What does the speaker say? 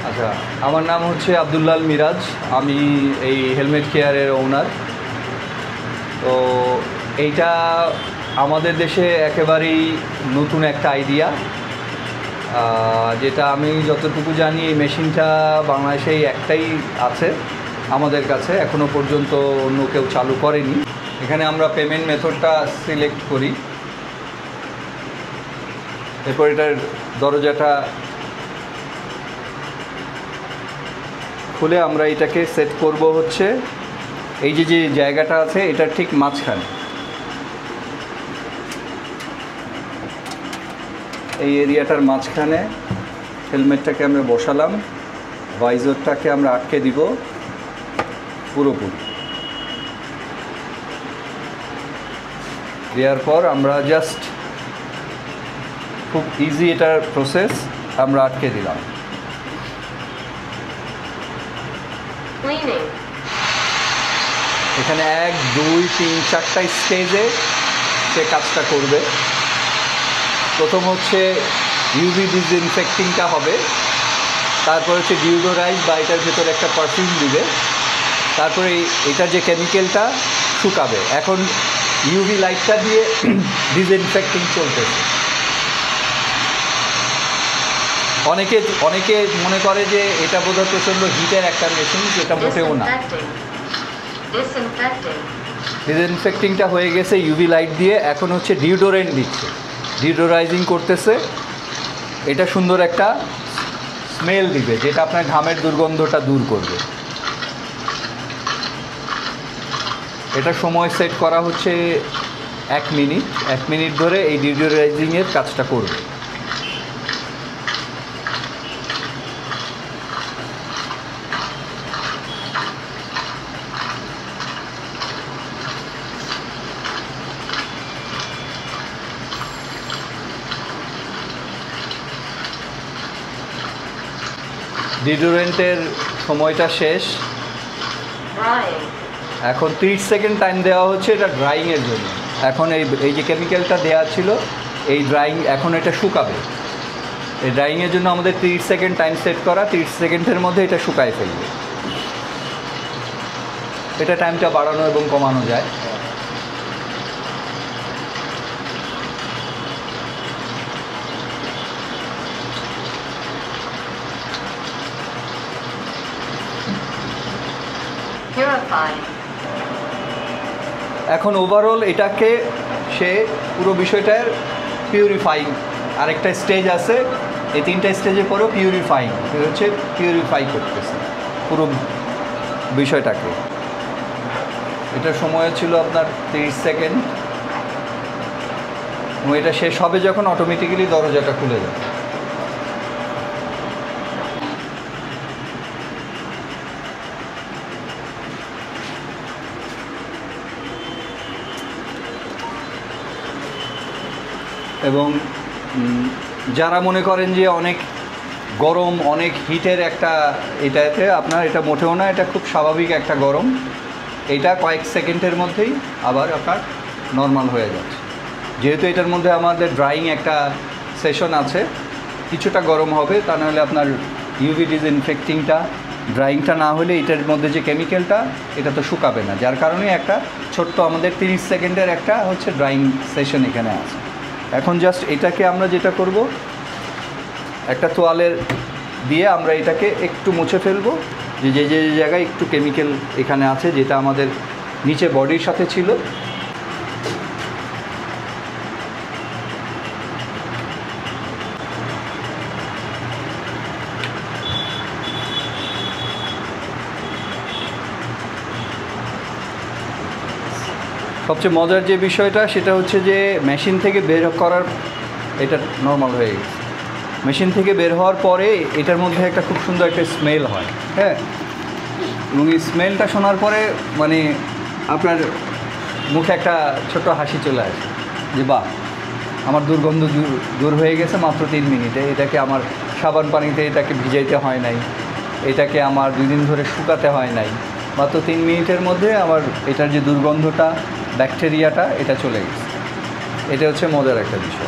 আচ্ছা, আমার নাম হচ্ছে আব্দুল্লাল মিরাজ। আমি এই হেলমেট কেয়ারের ওনার। তো এইটা আমাদের দেশে একেবারেই নতুন একটা আইডিয়া, যেটা আমি যতটুকু জানি এই মেশিনটা বাংলাদেশেই একটাই আছে আমাদের কাছে, এখনও পর্যন্ত অন্য কেউ চালু করেনি। এখানে আমরা পেমেন্ট মেথডটা সিলেক্ট করি, এরপর এটার দরজাটা খুলে আমরা এটাকে সেট করব হচ্ছে এই যে জায়গাটা আছে এটার ঠিক মাঝখানে। এই এরিয়াটার মাঝখানে হেলমেটটাকে আমরা বসালাম, ভাইজরটাকে আমরা আটকে দিব পুরোপুরি। দেওয়ার পর আমরা জাস্ট খুব ইজি এটার প্রসেস আমরা আটকে দিলাম। এখানে 1 2 3 4টা স্টেজে সে কাজটা করবে। প্রথম হচ্ছে ইউভি ডিসইনফেক্টিংটা হবে, তারপর হচ্ছে ডিওডোরাইজ বা এটার ভেতরে একটা পারফিউম দিবে, তারপরে এটার যে কেমিক্যালটা শুকাবে। এখন ইউভি লাইটটা দিয়ে ডিসইনফেক্টিং চলতেছে। অনেকে মনে করে যে এটা বোধহয় প্রচণ্ড হিটের একটা মেশিন, যেটা মোটেও না। ডিসইনফেক্টিংটা হয়ে গেছে ইউভি লাইট দিয়ে। এখন হচ্ছে ডিওডোরেন্ট দিচ্ছে, ডিওডোরাইজিং করতেছে। এটা সুন্দর একটা স্মেল দিবে, যেটা আপনার ঘামের দুর্গন্ধটা দূর করবে। এটা সময় সেট করা হচ্ছে 1 মিনিট। 1 মিনিট ধরে এই ডিওডোরাইজিংয়ের কাজটা করবে। ডিওডোরেন্টের সময়টা শেষ। এখন 30 সেকেন্ড টাইম দেওয়া হচ্ছে এটা ড্রাইংয়ের জন্য। এখন এই যে কেমিক্যালটা দেওয়া ছিল এই ড্রাইং, এখন এটা শুকাবে। এই ড্রাইংয়ের জন্য আমাদের 30 সেকেন্ড টাইম সেট করা। 30 সেকেন্ডের মধ্যে এটা শুকায় ফেলবে। এটা টাইমটা বাড়ানো এবং কমানো যায়। এখন ওভারঅল এটাকে সে পুরো বিষয়টার পিউরিফাইং, আরেকটা স্টেজ আছে, এই 3টা স্টেজের পরেও পিউরিফাইং হচ্ছে, পিউরিফাই করতেছে পুরো বিষয়টাকে। এটার সময় ছিল আপনার 30 সেকেন্ড, এবং এটা শেষ হবে যখন অটোমেটিক্যালি দরজাটা খুলে যাবে। এবং যারা মনে করেন যে অনেক গরম, অনেক হিটের একটা এটাতে, আপনার এটা মোটেও না, এটা খুব স্বাভাবিক একটা গরম। এটা কয়েক সেকেন্ডের মধ্যেই আবার আপনার নর্মাল হয়ে যাচ্ছে। যেহেতু এটার মধ্যে আমাদের ড্রাইং একটা সেশন আছে, কিছুটা গরম হবে, তা নাহলে আপনার ইউভি ডিসইনফেক্টিংটা, ড্রাইংটা না হলে এটার মধ্যে যে কেমিক্যালটা এটা তো শুকাবে না। যার কারণে একটা ছোট্ট আমাদের 30 সেকেন্ডের একটা হচ্ছে ড্রাইং সেশন এখানে আছে। এখন জাস্ট এটাকে আমরা যেটা করব, একটা তোয়ালের দিয়ে আমরা এটাকে একটু মুছে ফেলবো, যে জায়গায় একটু কেমিক্যাল এখানে আছে, যেটা আমাদের নিচে বডির সাথে ছিল। সবচেয়ে মজার যে বিষয়টা সেটা হচ্ছে যে মেশিন থেকে বের করার, এটা নর্মাল হয়ে গেছে। মেশিন থেকে বের হওয়ার পরে এটার মধ্যে একটা খুব সুন্দর একটা স্মেল হয়, হ্যাঁ। এবং এই স্মেলটা শোনার পরে মানে আপনার মুখে একটা ছোট্ট হাসি চলে আসে, যে বাহ, আমার দুর্গন্ধ দূর হয়ে গেছে মাত্র 3 মিনিটে। এটাকে আমার সাবান পানিতে এটাকে ভিজাইতে হয় নাই, এটাকে আমার 2 দিন ধরে শুকাতে হয় নাই, মাত্র 3 মিনিটের মধ্যে আমার এটার যে দুর্গন্ধটা, ব্যাকটেরিয়াটা, এটা চলে গেছে। এটা হচ্ছে মজার একটা বিষয়।